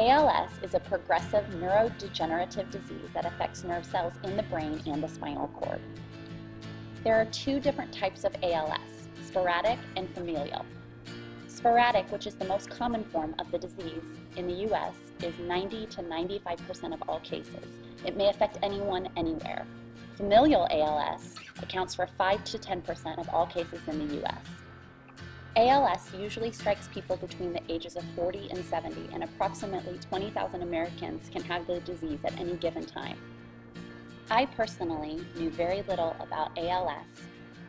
ALS is a progressive neurodegenerative disease that affects nerve cells in the brain and the spinal cord. There are two different types of ALS, sporadic and familial. Sporadic, which is the most common form of the disease in the U.S., is 90 to 95% of all cases. It may affect anyone, anywhere. Familial ALS accounts for 5 to 10% of all cases in the U.S. ALS usually strikes people between the ages of 40 and 70, and approximately 20,000 Americans can have the disease at any given time. I personally knew very little about ALS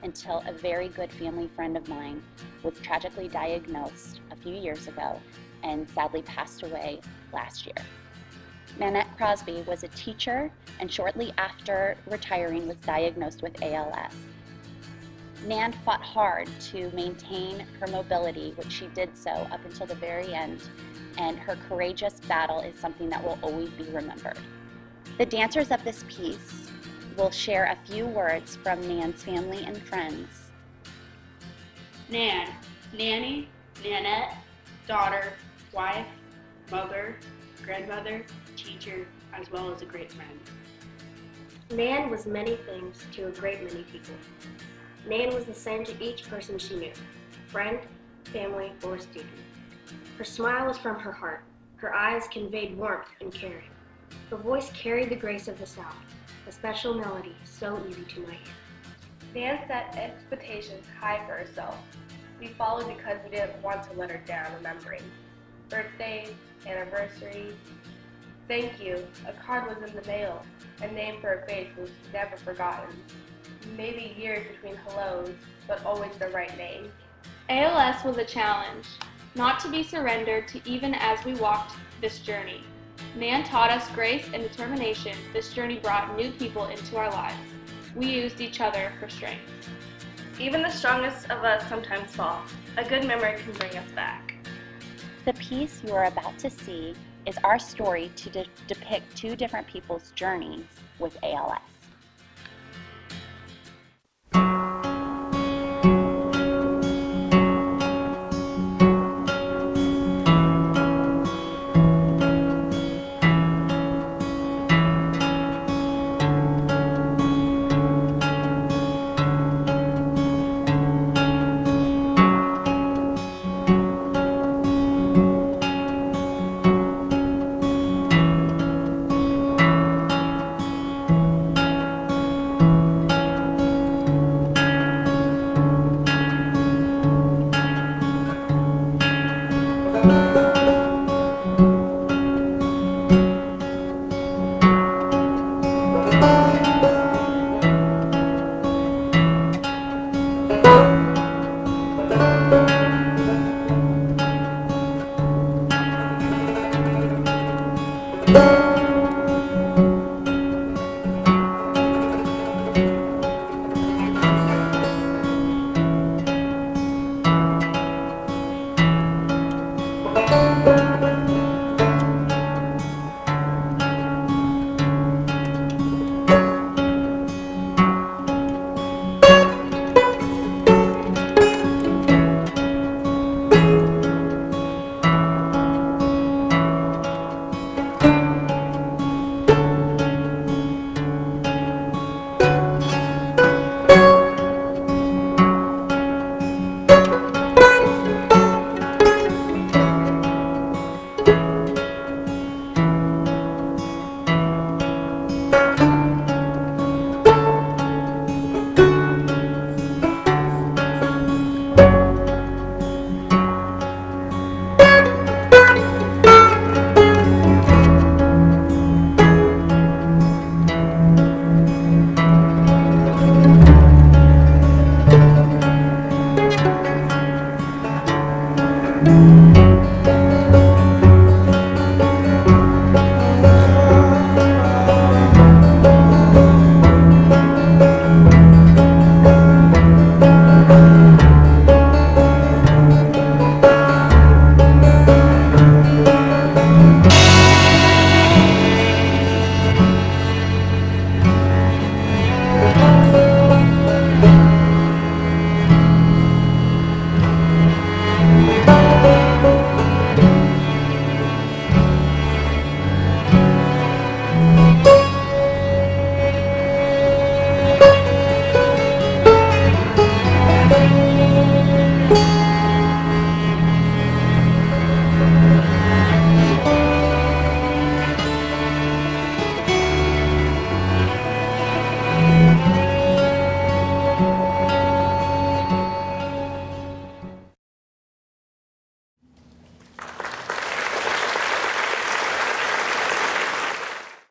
until a very good family friend of mine was tragically diagnosed a few years ago and sadly passed away last year. Nanette Crosby was a teacher and shortly after retiring was diagnosed with ALS. Nan fought hard to maintain her mobility, which she did so up until the very end, and her courageous battle is something that will always be remembered. The dancers of this piece will share a few words from Nan's family and friends. Nan, nanny, Nanette, daughter, wife, mother, grandmother, teacher, as well as a great friend. Nan was many things to a great many people. Nan was the same to each person she knew, friend, family, or student. Her smile was from her heart. Her eyes conveyed warmth and caring. Her voice carried the grace of the South, a special melody so easy to my ear. Nan set expectations high for herself. We followed because we didn't want to let her down remembering birthdays, anniversaries. Thank you. A card was in the mail. A name for a face was never forgotten. Maybe years between hellos, but always the right name. ALS was a challenge, not to be surrendered to even as we walked this journey. Nan taught us grace and determination. This journey brought new people into our lives. We used each other for strength. Even the strongest of us sometimes fall. A good memory can bring us back. The piece you are about to see is our story to depict two different people's journeys with ALS.